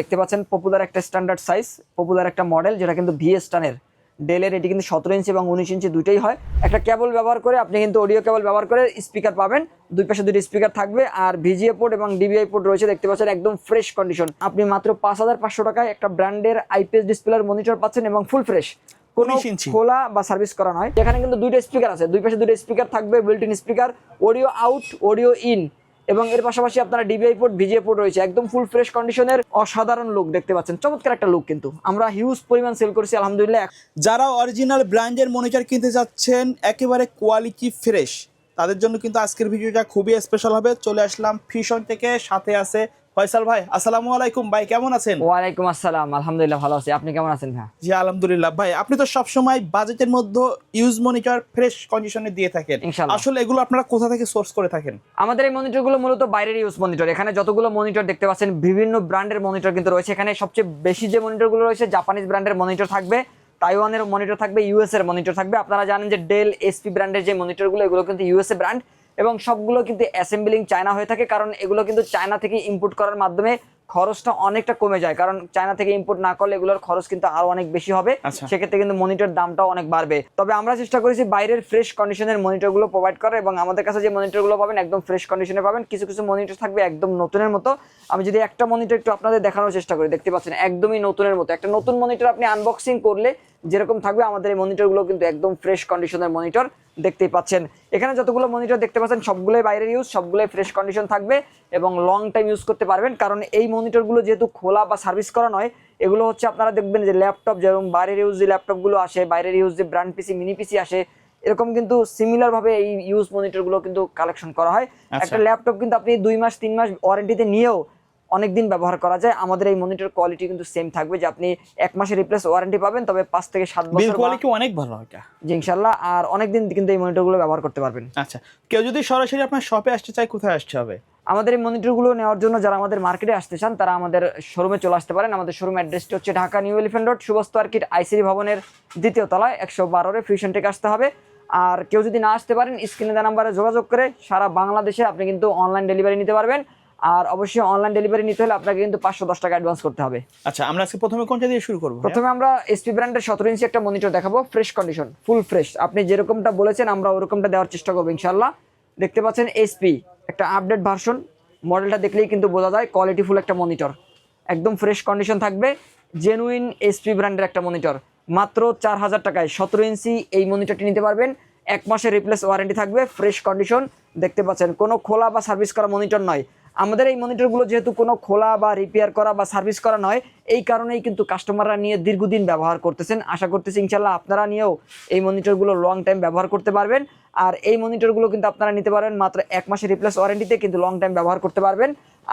দেখতে পাচ্ছেন পপুলার একটা স্ট্যান্ডার্ড সাইজ, পপুলার একটা মডেল যেটা কিন্তু ভিএস টানের ডেলের। এটি কিন্তু 17 ইঞ্চি এবং 19 ইঞ্চি দুটোই হয়। একটা কেবল ব্যবহার করে আপনি কিন্তু অডিও কেবল ব্যবহার করে স্পিকার পাবেন, দুই পাশে দুটি স্পিকার থাকবে আর ভিজিএ পোর্ট এবং ডিবিআই পোর্ট রয়েছে। দেখতে পাচ্ছেন একদম ফ্রেশ কন্ডিশন। আপনি মাত্র 5500 টাকায় একটা ব্র্যান্ডের আইপিএস ডিসপ্লের মনিটর পাচ্ছেন এবং ফুল ফ্রেশ, কোনো খোলা বা সার্ভিস করা নয়। এখানে কিন্তু দুইটা স্পিকার আছে, দুই পাশে দুটো স্পিকার থাকবে, built in speaker, audio out, audio in এবং এর পাশাপাশি আপনারা ডিবিআই পোর্ট, ভিজিএ পোর্ট রয়েছে। একদম ফুল ফ্রেশ কন্ডিশনের অসাধারণ লুক দেখতে পাচ্ছেন, চমৎকার একটা লুক। কিন্তু আমরা হিউজ পরিমাণ সেল করছি আলহামদুলিল্লাহ। যারা অরিজিনাল ব্র্যান্ডের মনিটর কিনতে যাচ্ছেন একেবারে কোয়ালিটি ফ্রেশ, তাদের জন্য কিন্তু আজকের ভিডিওটা খুবই স্পেশাল হবে। চলে আসলাম ফিশন থেকে, সাথে আছে ফয়সাল ভাই। আসসালামু আলাইকুম ভাই, কেমন আছেন? ওয়ালাইকুম আসসালাম, আলহামদুলিল্লাহ ভালো আছি। আপনি কেমন আছেন ভাই? জি আলহামদুলিল্লাহ। ভাই আপনি তো সবসময় বাজেটের মধ্যে ইউজ মনিটর ফ্রেশ কন্ডিশনে দিয়ে থাকেন, আসলে এগুলো আপনারা কোথা থেকে সোর্স করে থাকেন? আমাদের এই মনিটরগুলো মূলত বাইরের ইউজ মনিটর। এখানে যতগুলো মনিটর দেখতে পাচ্ছেন বিভিন্ন ব্র্যান্ডের মনিটর কিন্তু রয়েছে। এখানে সবচেয়ে বেশি যে মনিটরগুলো রয়েছে জাপানিজ ব্র্যান্ডের মনিটর থাকবে, তাইওয়ানের মনিটর থাকবে, ইউএস এর মনিটর থাকবে। আপনারা জানেন যে ডেল, এসপি ব্র্যান্ডের যে মনিটরগুলো এগুলো কিন্তু ইউএসএ ব্র্যান্ড এবং সবগুলো কিন্তু অ্যাসেম্বলিং চায়না হয়ে থাকে, কারণ এগুলো কিন্তু চায়না থেকে ইম্পোর্ট করার মাধ্যমে খরচটা অনেকটা কমে যায়। কারণ চায়না থেকে ইম্পোর্ট না করলে এগুলোর খরচ কিন্তু আরো অনেক বেশি হবে, সেক্ষেত্রে কিন্তু মনিটর দামটাও অনেক বাড়বে। তবে আমরা চেষ্টা করেছি বাইরের ফ্রেশ কন্ডিশনের মনিটরগুলো প্রোভাইড করার এবং আমাদের কাছে যে মনিটরগুলো পাবেন একদম ফ্রেশ কন্ডিশনে পাবেন। কিছু কিছু মনিটর থাকবে একদম নতুনের মতো। আমি যদি একটা মনিটর একটু আপনাদের দেখানোর চেষ্টা করি, দেখতে পাচ্ছেন একদমই নতুনের মতো। একটা নতুন মনিটর আপনি আনবক্সিং করলে যেরকম থাকবে আমাদের এই মনিটরগুলো কিন্তু একদম ফ্রেশ কন্ডিশনের মনিটর দেখতেই পাচ্ছেন। এখানে যতগুলো মনিটর দেখতে পাচ্ছেন সবগুলোই বাইরের ইউজ, সবগুলোই ফ্রেশ কন্ডিশন থাকবে এবং লং টাইম ইউজ করতে পারবেন। কারণ এই মনিটরগুলো যেহেতু খোলা বা সার্ভিস করা নয়, এগুলো হচ্ছে আপনারা দেখবেন যে ল্যাপটপ যেরকম বাইরের ইউজ যে ল্যাপটপগুলো আসে, বাইরের ইউজ যে ব্র্যান্ড পিসি, মিনি পিসি আসে, এরকম কিন্তু সিমিলার ভাবে এই ইউজ মনিটরগুলো কিন্তু কালেকশন করা হয়। একটা ল্যাপটপ কিন্তু আপনি 2 মাস 3 মাস ওয়ারেন্টিতে নিয়েও অনেকদিন ব্যবহার করা যায়। আমাদের এই মনিটর কোয়ালিটি কিন্তু সেম থাকবে, যে আপনি 1 মাসের রিপ্লেস ওয়ারেন্টি পাবেন, তবে 5 থেকে 7 বছর বিল কোয়ালিটি অনেক ভালো এটা। জি ইনশাআল্লাহ, আর অনেকদিন কিন্তু এই মনিটরগুলো ব্যবহার করতে পারবেন। আচ্ছা, কেউ যদি সরাসরি আপনার শপে আসতে চায় কোথায় আসতে হবে? আমাদের এই মনিটরগুলো নেওয়ার জন্য যারা আমাদের মার্কেটে আসতে চান তারা আমাদের শোরুমে চলে আসতে পারেন। আমাদের শোরুম অ্যাড্রেসটি হচ্ছে ঢাকা নিউ এলিফ্যান্ট রোড, সুবস্ত আর্কিড আইসিডি ভবনের 2য় তলায় 112 ফিউশন থেকে আসতে হবে। আর কেউ যদি না আসতে পারেন স্ক্রিনে দেওয়া নাম্বারে যোগাযোগ করে সারা বাংলাদেশে আপনি কিন্তু অনলাইন ডেলিভারি নিতে পারবেন। আর অবশ্যই অনলাইন ডেলিভারি নিতে হলে আপনাকে কিন্তু 510 টাকা অ্যাডভান্স করতে হবে। আচ্ছা, আমরা আজকে প্রথমে কোনটা দিয়ে শুরু করব? প্রথমে আমরা এসপি ব্র্যান্ডের 17 ইঞ্চি একটা মনিটর দেখাবো, ফ্রেশ কন্ডিশন, ফুল ফ্রেশ। আপনি যেরকমটা বলেছেন আমরা ওরকমটা দেওয়ার চেষ্টা করবো ইনশাআল্লাহ। দেখতে পাচ্ছেন এসপি একটা আপডেট ভার্সন, মডেলটা দেখলেই কিন্তু বোঝা যায় কোয়ালিটি ফুল একটা মনিটর, একদম ফ্রেশ কন্ডিশন থাকবে। জেনুইন এসপি ব্র্যান্ডের একটা মনিটর, মাত্র 4000 টাকায় 17 ইঞ্চি এই মনিটরটি নিতে পারবেন। 1 মাসের রিপ্লেস ওয়ারেন্টি থাকবে, ফ্রেশ কন্ডিশন। দেখতে পাচ্ছেন কোনো খোলা বা সার্ভিস করা মনিটর নয়। আমাদের এই মনিটরগুলো যেহেতু কোনো খোলা বা রিপেয়ার করা বা সার্ভিস করা নয়, এই কারণেই কিন্তু কাস্টমাররা নিয়ে দীর্ঘদিন ব্যবহার করতেছেন। আশা করতেছি ইনশাল্লাহ আপনারা নিয়েও এই মনিটরগুলো লং টাইম ব্যবহার করতে পারবেন। আর এই মনিটরগুলো কিন্তু আপনারা নিতে পারবেন মাত্র 1 মাসের রিপ্লেস ওয়ারেন্টিতে, কিন্তু লং টাইম ব্যবহার করতে পারবেন।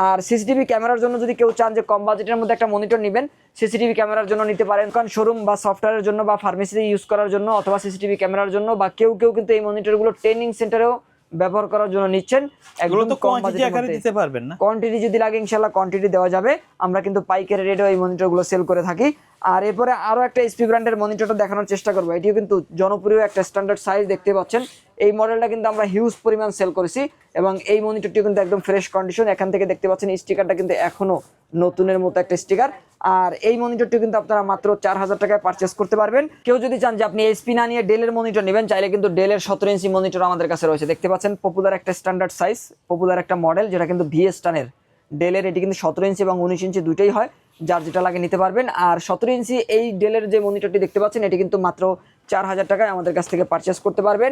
আর সিসিটিভি ক্যামেরার জন্য যদি কেউ চান যে কম বাজেটের মধ্যে একটা মনিটর নেবেন, সিসিটিভি ক্যামেরার জন্য নিতে পারেন। কারণ শোরুম বা সফটওয়্যারের জন্য বা ফার্মেসিতে ইউজ করার জন্য অথবা সিসিটিভি ক্যামেরার জন্য, বা কেউ কেউ কিন্তু এই মনিটরগুলো ট্রেনিং সেন্টারেও ব্যবহার করার জন্য নিচ্ছেন। এগুলো তো কোয়ান্টিটি আকারে দিতে পারবেন না? কোয়ান্টিটি যদি লাগে ইনশাআল্লাহ কোয়ান্টিটি দেওয়া যাবে। আমরা কিন্তু পাইকারি রেটেও এই মনিটরগুলো সেল করে থাকি। আর এরপরে আরো একটা এসপি ব্র্যান্ডের মনিটরটা দেখানোর চেষ্টা করবো। এটিও কিন্তু জনপ্রিয় একটা স্ট্যান্ডার্ড সাইজ, দেখতে পাচ্ছেন। এই মডেলটা কিন্তু আমরা হিউজ পরিমাণ সেল করেছি এবং এই মনিটরটিও কিন্তু একদম ফ্রেশ কন্ডিশন। এখান থেকে দেখতে পাচ্ছেন স্টিকারটা কিন্তু এখনো নতুনের মতো একটা স্টিকার। আর এই মনিটরটি কিন্তু আপনারা মাত্র 4000 টাকায় পারচেস করতে পারবেন। কেউ যদি চান যে আপনি এসপি না নিয়ে ডেলের মনিটর নেবেন, চাইলে কিন্তু ডেলের 17 ইঞ্চি মনিটর আমাদের কাছে রয়েছে। দেখতে পাচ্ছেন পপুলার একটা স্ট্যান্ডার্ড সাইজ, পপুলার একটা মডেল যেটা কিন্তু ভিএস টানের ডেলের। এটি কিন্তু 17 ইঞ্চি এবং 19 ইঞ্চি দুটোই হয়, যার যেটা লাগে নিতে পারবেন। আর 17 ইঞ্চি এই ডেলের যে মনিটরটি দেখতে পাচ্ছেন এটি কিন্তু মাত্র 4000 টাকায় আমাদের কাছ থেকে পারচেস করতে পারবেন।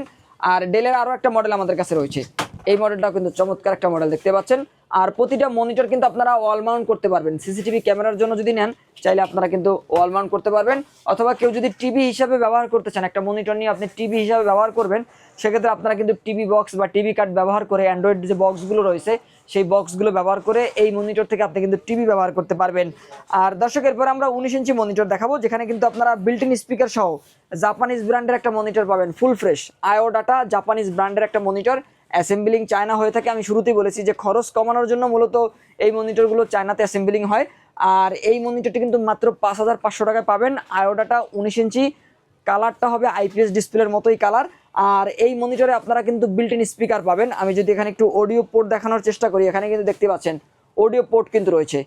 আর ডেলের আরও একটা মডেল আমাদের কাছে রয়েছে, এই মডেলটাও কিন্তু চমৎকার একটা মডেল, দেখতে পাচ্ছেন। আর প্রতিটা মনিটর কিন্তু আপনারা ওয়াল মাউন্ট করতে পারবেন। সিসিটিভি ক্যামেরার জন্য যদি নেন চাইলে আপনারা কিন্তু ওয়াল মাউন্ট করতে পারবেন, অথবা কেউ যদি টিভি হিসাবে ব্যবহার করতে চান, একটা মনিটর নিয়ে আপনি টিভি হিসাবে ব্যবহার করবেন, সেক্ষেত্রে আপনারা কিন্তু টিভি বক্স বা টিভি কার্ড ব্যবহার করে, অ্যান্ড্রয়েড যে বক্সগুলো রয়েছে সেই বক্সগুলো ব্যবহার করে এই মনিটর থেকে আপনি কিন্তু টিভি ব্যবহার করতে পারবেন। আর দর্শক, এরপর আমরা 19 ইঞ্চি মনিটর দেখাবো, যেখানে কিন্তু আপনারা বিল্ট ইন স্পিকার সহ জাপানিজ ব্র্যান্ডের একটা মনিটর পাবেন, ফুল ফ্রেশ আইও ডাটা জাপানিজ ব্র্যান্ডের একটা মনিটর। অ্যাসেম্বলিং চায়না হয়ে থাকে। আমি শুরুতেই বলেছি যে খরচ কমানোর জন্য মূলত এই মনিটরগুলো চায়নাতে অ্যাসেম্বলিং হয়। আর এই মনিটরটি কিন্তু মাত্র 5500 টাকায় পাবেন। আইও ডাটা 19 ইঞ্চি, কালারটা হবে আইপিএস ডিসপ্লের মতোই কালার। আর এই মনিটরে আপনারা কিন্তু বিল্ট ইন স্পিকার পাবেন। আমি যদি এখানে একটু অডিও পোর্ট দেখানোর চেষ্টা করি, এখানে কিন্তু দেখতে পাচ্ছেন অডিও পোর্ট কিন্তু রয়েছে।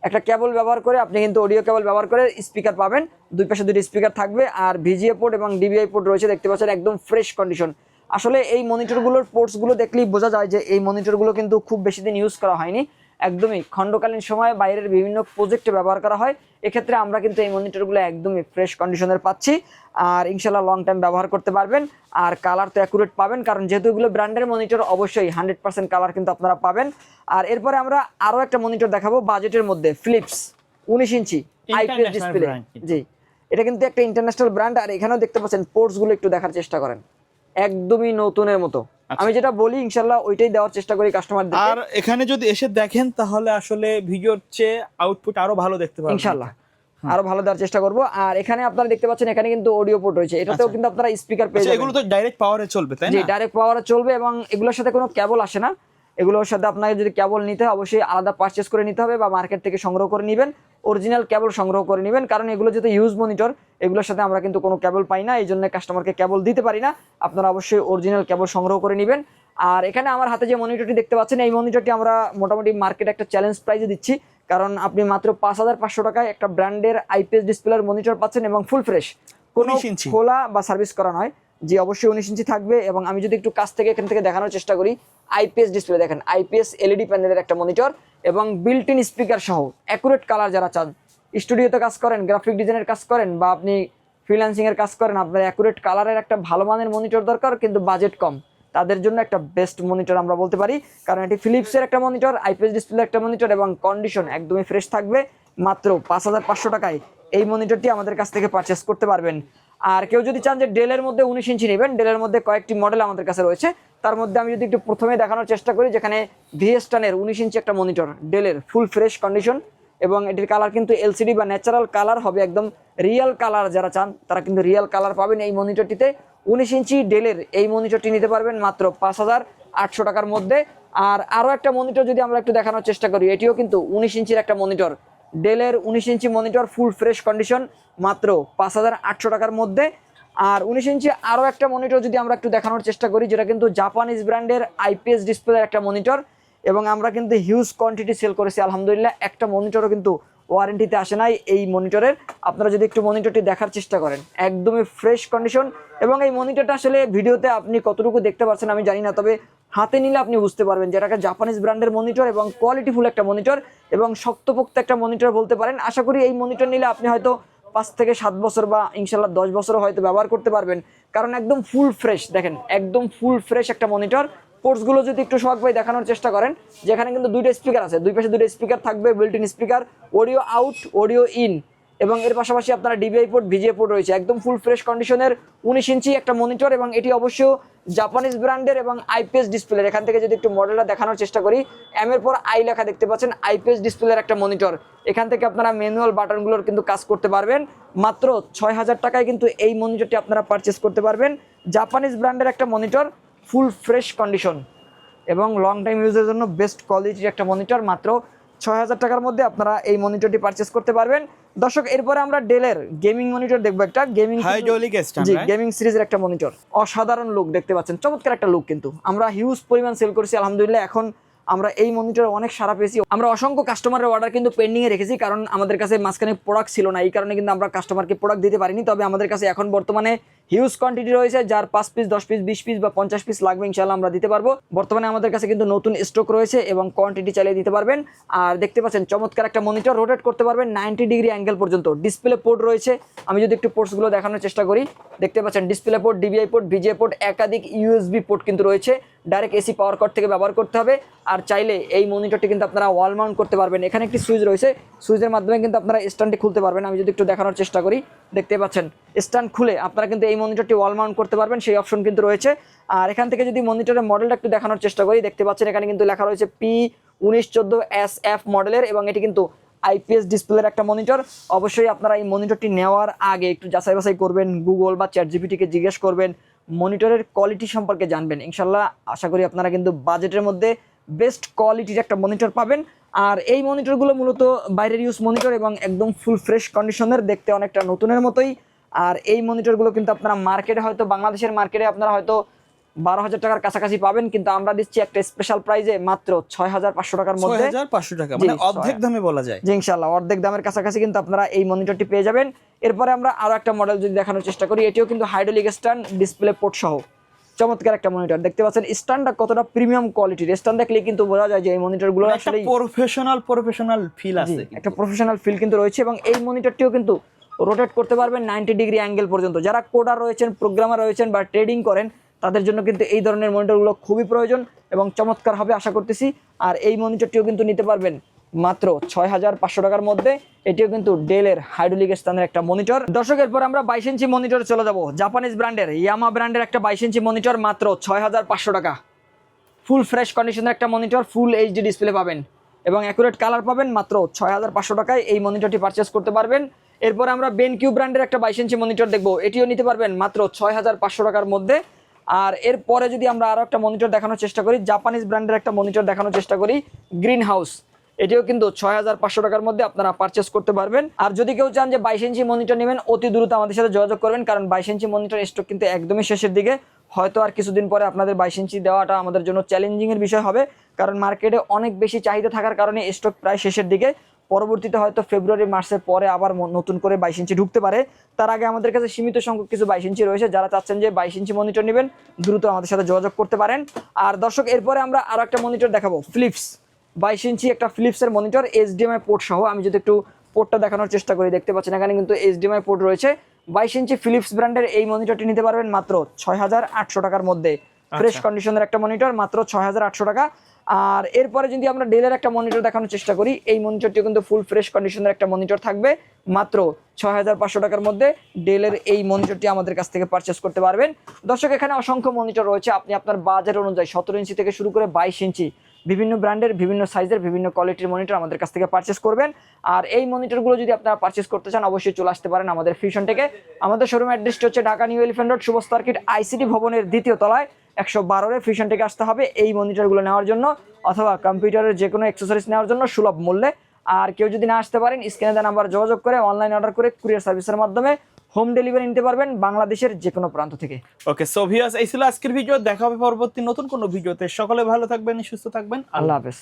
একটা কেবল ব্যবহার করে আপনি কিন্তু অডিও কেবল ব্যবহার করে স্পিকার পাবেন, দুই পাশে দুটি স্পিকার থাকবে, আর ভিজিএ পোর্ট এবং ডিবিআই পোর্ট রয়েছে দেখতে পাচ্ছেন, একদম ফ্রেশ কন্ডিশন। আসলে এই মনিটরগুলোর পোর্টসগুলো দেখলেই বোঝা যায় যে এই মনিটরগুলো কিন্তু খুব বেশি দিন ইউজ করা হয়নি, একদমই খণ্ডকালীন সময়ে বাইরের বিভিন্ন প্রজেক্টে ব্যবহার করা হয়। এক্ষেত্রে আমরা কিন্তু এই মনিটরগুলো একদমই ফ্রেশ কন্ডিশনের পাচ্ছি, আর ইনশাল্লাহ লং টাইম ব্যবহার করতে পারবেন। আর কালার তো অ্যাকুরেট পাবেন, কারণ যেহেতু এগুলো ব্র্যান্ডের মনিটর, অবশ্যই 100% কালার কিন্তু আপনারা পাবেন। আর এরপরে আমরা আরও একটা মনিটর দেখাবো বাজেটের মধ্যে, ফিলিপস 19 ইঞ্চি আইপিএস ডিসপ্লে। জি, এটা কিন্তু একটা ইন্টারন্যাশনাল ব্র্যান্ড। আর এখানেও দেখতে পাচ্ছেন পোর্টসগুলো একটু দেখার চেষ্টা করেন, একদমই নতুনের মতো। আমি যেটা বলি ইনশাল্লাহ ওইটাই দেওয়ার চেষ্টা করি কাস্টমারদের। আর এখানে যদি এসে দেখেন তাহলে আসলে ভিডিওর চেয়ে আউটপুট আরো ভালো দেখতে পাবেন ইনশাল্লাহ, আরো ভালো দেওয়ার চেষ্টা করব। আর এখানে আপনারা দেখতে পাচ্ছেন এখানে কিন্তু অডিও পোর্ট রয়েছে, এটাতেও কিন্তু আপনারা স্পিকার পেয়ে যাবেন। এগুলো তো ডাইরেক্ট পাওয়ারে চলবে তাই না? জি, ডাইরেক্ট পাওয়ারে চলবে, এবং এগুলোর সাথে কোনো কেবল আসে না। এগুলোর সাথে আপনাকে যদি কেবল নিতে হয় অবশ্যই আলাদা পারচেস করে নিতে হবে, বা মার্কেট থেকে সংগ্রহ করে নেবেন, অরিজিনাল কেবল সংগ্রহ করে নেবেন। কারণ এগুলো যেহেতু ইউজ মনিটর, এগুলোর সাথে আমরা কিন্তু কোনো কেবল পাই না, এই জন্য কাস্টমারকে কেবল দিতে পারি না। আপনারা অবশ্যই অরিজিনাল কেবল সংগ্রহ করে নেবেন। আর এখানে আমার হাতে যে মনিটরটি দেখতে পাচ্ছেন, এই মনিটরটি আমরা মোটামুটি মার্কেটে একটা চ্যালেঞ্জ প্রাইজে দিচ্ছি, কারণ আপনি মাত্র 5500 টাকায় একটা ব্র্যান্ডের আইপিএস ডিসপ্লের মনিটর পাচ্ছেন, এবং ফুল ফ্রেশ, কোনো খোলা বা সার্ভিস করা নয়। জি, অবশ্যই 19 ইঞ্চি থাকবে। এবং আমি যদি একটু কাছ থেকে এখান থেকে দেখানোর চেষ্টা করি, আইপিএস ডিসপ্লে দেখেন, আইপিএস এলইডি প্যানেলের একটা মনিটর, এবং বিল্ট ইন স্পিকার সহ অ্যাকুরেট কালার। যারা চান স্টুডিওতে কাজ করেন, গ্রাফিক ডিজাইনের কাজ করেন, বা আপনি ফ্রিল্যান্সিং এর কাজ করেন, আপনার অ্যাকুরেট কালারের একটা ভালো মানের মনিটর দরকার কিন্তু বাজেট কম, তাদের জন্য একটা বেস্ট মনিটর আমরা বলতে পারি। কারণ এটি ফিলিপসের একটা মনিটর, আইপিএস ডিসপ্লে একটা মনিটর, এবং কন্ডিশন একদমই ফ্রেশ থাকবে। মাত্র 5500 টাকায় এই মনিটরটি আমাদের কাছ থেকে পারচেস করতে পারবেন। আর কেউ যদি চান যে ডেলের মধ্যে 19 ইঞ্চি নেবেন, ডেলের মধ্যে কয়েকটি মডেল আমাদের কাছে রয়েছে। তার মধ্যে আমি যদি একটু প্রথমে দেখানোর চেষ্টা করি, যেখানে ভিএসটানের 19 ইঞ্চি একটা মনিটর, ডেলের ফুল ফ্রেশ কন্ডিশন, এবং এটির কালার কিন্তু এলসিডি বা ন্যাচারাল কালার হবে, একদম রিয়েল কালার। যারা চান তারা কিন্তু রিয়েল কালার পাবেন এই মনিটরটিতে। 19 ইঞ্চি ডেলের এই মনিটরটি নিতে পারবেন মাত্র 5800 টাকার মধ্যে। আর আরও একটা মনিটর যদি আমরা একটু দেখানোর চেষ্টা করি, এটিও কিন্তু 19 ইঞ্চির একটা মনিটর, ডেলের 19 inch monitor, full fresh condition, মাত্র 5800 টাকার মধ্যে। আর 19 ইঞ্চি আরও একটা মনিটর যদি আমরা একটু দেখানোর চেষ্টা করি, যেটা কিন্তু জাপানিজ ব্র্যান্ডের আইপিএস ডিসপ্লের একটা মনিটর, এবং আমরা কিন্তু হিউজ কোয়ান্টিটি সেল করেছি আলহামদুলিল্লাহ। একটা মনিটরও কিন্তু ওয়ারেন্টিতে আসে নাই এই মনিটরের। আপনারা যদি একটু মনিটরটি দেখার চেষ্টা করেন, একদমই ফ্রেশ কন্ডিশন। এবং এই মনিটরটা আসলে ভিডিওতে আপনি কতটুকু দেখতে পাচ্ছেন আমি জানি না, তবে হাতে নিলে আপনি বুঝতে পারবেন যে এটা জাপানিজ ব্র্যান্ডের মনিটর, এবং কোয়ালিটিফুল একটা মনিটর, এবং শক্তপোক্ত একটা মনিটর বলতে পারেন। আশা করি এই মনিটর নিলে আপনি হয়তো 5 থেকে 7 বছর বা ইনশাল্লাহ 10 বছরও হয়তো ব্যবহার করতে পারবেন, কারণ একদম ফুল ফ্রেশ। দেখেন, একদম ফুল ফ্রেশ একটা মনিটর। পোর্টসগুলো যদি একটু সোহাগ ভাই দেখানোর চেষ্টা করেন, যেখানে কিন্তু দুইটা স্পিকার আছে, দুই পাশে দুটো স্পিকার থাকবে, built in speaker, audio out, audio in, এবং এর পাশাপাশি আপনারা ডিবিআই পোর্ট, ভিজিএ পোর্ট রয়েছে। একদম ফুল ফ্রেশ কন্ডিশনের 19 ইঞ্চি একটা মনিটর, এবং এটি অবশ্য জাপানিজ ব্র্যান্ডের এবং আইপিএস ডিসপ্লের। এখান থেকে যদি একটু মডেলটা দেখানোর চেষ্টা করি, এম এর পর আই লেখা দেখতে পাচ্ছেন, আইপিএস ডিসপ্লের একটা মনিটর। এখান থেকে আপনারা ম্যানুয়াল বাটনগুলোর কিন্তু কাজ করতে পারবেন। মাত্র 6000 টাকায় কিন্তু এই মনিটরটি আপনারা পারচেস করতে পারবেন। জাপানিজ ব্র্যান্ডের একটা মনিটর, ফুল ফ্রেশ কন্ডিশন, এবং লং টাইম ইউজের জন্য বেস্ট কোয়ালিটির একটা মনিটর। মাত্র 6000 টাকার মধ্যে আপনারা এই মনিটরটি পারচেস করতে পারবেন। দর্শক, এরপরে আমরা ডেলের গেমিং মনিটর দেখবো, একটা গেমিং গেমিং সিরিজের একটা মনিটর। অসাধারণ লুক দেখতে পাচ্ছেন, চমৎকার একটা লুক। কিন্তু আমরা হিউজ পরিমাণ সেল করেছি আলহামদুলিল্লাহ। এখন আমরা এই মনিটর অনেক সারা পেয়েছি। আমরা অসংখ্য কাস্টমারের অর্ডার কিন্তু পেন্ডিংয়ে রেখেছি, কারণ আমাদের কাছে মাঝখানে প্রোডাক্ট ছিল না, এই কারণে কিন্তু আমরা কাস্টমারকে প্রোডাক্ট দিতে পারিনি। তবে আমাদের কাছে এখন বর্তমানে হিউজ কোয়ান্টিটি রয়েছে, যার 5 পিস, 10 পিস, 20 পিস বা 50 পিস লাগবে ইনশাআল্লাহ আমরা দিতে পারবো। বর্তমানে আমাদের কাছে কিন্তু নতুন স্টক রয়েছে, এবং কোয়ান্টিটি চালিয়ে দিতে পারবেন। আর দেখতে পাচ্ছেন চমৎকার একটা মনিটর, রোটেট করতে পারবেন 90 ডিগ্রি অ্যাঙ্গেল পর্যন্ত। ডিসপ্লে পোর্ট রয়েছে, আমি যদি একটু পোর্টসগুলো দেখানোর চেষ্টা করি, দেখতে পাচ্ছেন display port, DBI port, VGA port, একাধিক ইউএসবি পোর্ট কিন্তু রয়েছে। ডাইরেক্ট এসি পাওয়ার কর্ড থেকে ব্যবহার করতে হবে। আর চাইলে এই মনিটরটি কিন্তু আপনারা ওয়াল মাউন্ট করতে পারবেন। এখানে একটি সুইচ রয়েছে, সুইচের মাধ্যমে কিন্তু আপনারা স্ট্যান্ডটি খুলতে পারবেন। আমি যদি একটু দেখানোর চেষ্টা করি, দেখতে পাচ্ছেন স্ট্যান্ড খুলে আপনারা কিন্তু এই মনিটরটি ওয়াল মাউন্ট করতে পারবেন, সেই অপশন কিন্তু রয়েছে। আর এখান থেকে যদি মনিটরের মডেলটা একটু দেখানোর চেষ্টা করি, দেখতে পাচ্ছেন এখানে কিন্তু লেখা রয়েছে P1914SF মডেলের, এবং এটি কিন্তু আইপিএস ডিসপ্লের একটা মনিটর। অবশ্যই আপনারা এই মনিটরটি নেওয়ার আগে একটু যাচাই বাছাই করবেন, গুগল বা চ্যাটজিপিটিকে জিজ্ঞেস করবেন, মনিটরের কোয়ালিটি সম্পর্কে জানবেন। ইনশাল্লাহ আশা করি আপনারা কিন্তু বাজেটের মধ্যে বেস্ট কোয়ালিটির একটা মনিটর পাবেন। আর এই মনিটরগুলো মূলত বাইরের ইউজ মনিটর, এবং একদম ফুল ফ্রেশ কন্ডিশনের, দেখতে অনেকটা নতুনের মতোই। আর এই মনিটরগুলো কিন্তু আপনারা মার্কেটে হয়তো, বাংলাদেশের মার্কেটে আপনারা হয়তো 12,000 টাকার কাছাকাছি পাবেন, কিন্তু আমরা দিচ্ছি একটা স্পেশাল প্রাইজে মাত্র 6,500 টাকার মধ্যে। 6,500 টাকা, মানে অর্ধেক দামে বলা যায়। জি ইনশাআল্লাহ অর্ধেক দামের কাছাকাছি কিন্তু আপনারা এই মনিটরটি পেয়ে যাবেন। এরপরে আমরা আরো একটা মডেল যদি দেখানোর চেষ্টা করি, এটিও কিন্তু হাইড্রোলিক স্ট্যান্ড, ডিসপ্লে পোর্ট সহ চমৎকার একটা মনিটর। দেখতে পাচ্ছেন স্ট্যান্ডটা কতটা প্রিমিয়াম কোয়ালিটির, স্ট্যান্ড দেখলে কিন্তু বোঝা যায় যে এই মনিটরগুলো আসলে প্রফেশনাল ফিল আছে, একটা প্রফেশনাল ফিল কিন্তু রয়েছে। এবং এই মনিটরটিও কিন্তু রোটেট করতে পারবেন 90 ডিগ্রি অ্যাঙ্গেল পর্যন্ত। যারা কোডার রয়েছেন, প্রোগ্রামার রয়েছেন বা ট্রেডিং করেন, তাদের জন্য কিন্তু এই ধরনের মনিটরগুলো খুবই প্রয়োজন এবং চমৎকার হবে আশা করতেছি। আর এই মনিটরটিও কিন্তু নিতে পারবেন মাত্র 6,500 টাকার মধ্যে। এটিও কিন্তু ডেলের হাইড্রোলিক স্ট্যান্ডের একটা মনিটর। দর্শক এরপর আমরা 22 ইঞ্চি মনিটরে চলে যাব। জাপানিজ ব্র্যান্ডের ইয়ামা ব্র্যান্ডের একটা 22 ইঞ্চি মনিটর মাত্র 6,500 টাকা। ফুল ফ্রেশ কন্ডিশনের একটা মনিটর, ফুল এইচডি ডিসপ্লে পাবেন এবং অ্যাকুরেট কালার পাবেন। মাত্র 6,500 টাকায় এই মনিটরটি পারচেস করতে পারবেন। এরপর আমরা বেনকিউ ব্র্যান্ডের একটা 22 ইঞ্চি মনিটর দেখবো, এটিও নিতে পারবেন মাত্র 6,500 টাকার মধ্যে। আর এরপরে যদি আমরা আরো একটা মনিটর দেখানোর চেষ্টা করি, জাপানিজ ব্র্যান্ডের একটা মনিটর দেখানোর চেষ্টা করি, গ্রিন হাউস, এটিও কিন্তু 6,500 টাকার মধ্যে আপনারা পারচেস করতে পারবেন। আর যদি কেউ চান যে 22 ইঞ্চি মনিটর নেবেন, অতি দ্রুত আমাদের সাথে যোগাযোগ করবেন, কারণ 22 ইঞ্চি মনিটর স্টক কিন্তু একদমই শেষের দিকে। হয়তো আর কিছুদিন পরে আপনাদের 22 ইঞ্চি দেওয়াটা আমাদের জন্য চ্যালেঞ্জিং এর বিষয় হবে, কারণ মার্কেটে অনেক বেশি চাহিদা থাকার কারণে স্টক প্রায় শেষের দিকে। পরবর্তীতে হয়তো ফেব্রুয়ারি মার্চের পরে আবার নতুন করে 22 ইঞ্চি ঢুকতে পারে। তার আগে আমাদের কাছে সীমিত সংখ্যক কিছু 22 ইঞ্চি রয়েছে। যারা চাচ্ছেন যে 22 ইঞ্চি মনিটর নেবেন, দ্রুত আমাদের সাথে যোগাযোগ করতে পারেন। আর দর্শক এরপরে আমরা আরো একটা মনিটর দেখাবো, ফিলিপস 22 ইঞ্চি একটা ফিলিপসের মনিটর, এইচডিএমআই পোর্ট সহ। আমি যদি একটু পোর্টটা দেখানোর চেষ্টা করি, দেখতে পাচ্ছেন এখানে কিন্তু এইচডিএমআই পোর্ট রয়েছে। 22 ইঞ্চি ফিলিপস ব্র্যান্ডের এই মনিটরটি নিতে পারবেন মাত্র 6,800 টাকার মধ্যে। ফ্রেশ কন্ডিশনের একটা মনিটর, মাত্র 6,800 টাকা। আর এরপরে যদি আমরা ডেলের একটা মনিটর দেখানোর চেষ্টা করি, এই মনিটরটিও কিন্তু ফুল ফ্রেশ কন্ডিশনের একটা মনিটর থাকবে, মাত্র 6,500 টাকার মধ্যে ডেলের এই মনিটরটি আমাদের কাছ থেকে পারচেস করতে পারবেন। দর্শক এখানে অসংখ্য মনিটর রয়েছে, আপনি আপনার বাজেট অনুযায়ী 17 ইঞ্চি থেকে শুরু করে 22 ইঞ্চি বিভিন্ন ব্র্যান্ডের, বিভিন্ন সাইজের, বিভিন্ন কোয়ালিটির মনিটর আমাদের কাছ থেকে পারচেস করবেন। আর এই মনিটরগুলো যদি আপনারা পারচেস করতে চান, অবশ্যই চলে আসতে পারেন আমাদের ফিউশন থেকে। আমাদের শোরুম অ্যাড্রেসটি হচ্ছে ঢাকা নিউ এলিফ্যান্ট রোড, শুভ সার্কিট আইসিটি ভবনের 2য় তলায় 112 ফিউশন থেকে আসতে হবে এই মনিটরগুলো নেওয়ার জন্য, অথবা কম্পিউটারের যে কোনো অ্যাক্সেসরিজ নেওয়ার জন্য সুলভ মূল্যে। আর কেউ যদি না আসতে পারেন, স্ক্রিনে দেওয়া নাম্বার যোগাযোগ করে অনলাইন অর্ডার করে কুরিয়ার সার্ভিসের মাধ্যমে হোম ডেলিভারি নিতে পারবেন বাংলাদেশের যে কোনো প্রান্ত থেকে। ওকে, সো ভিউয়ার্স, এই ছিল আজকের ভিডিও। দেখা হবে পরবর্তী নতুন কোনো ভিডিওতে। সকলে ভালো থাকবেন, সুস্থ থাকবেন, আল্লাহ হাফেজ।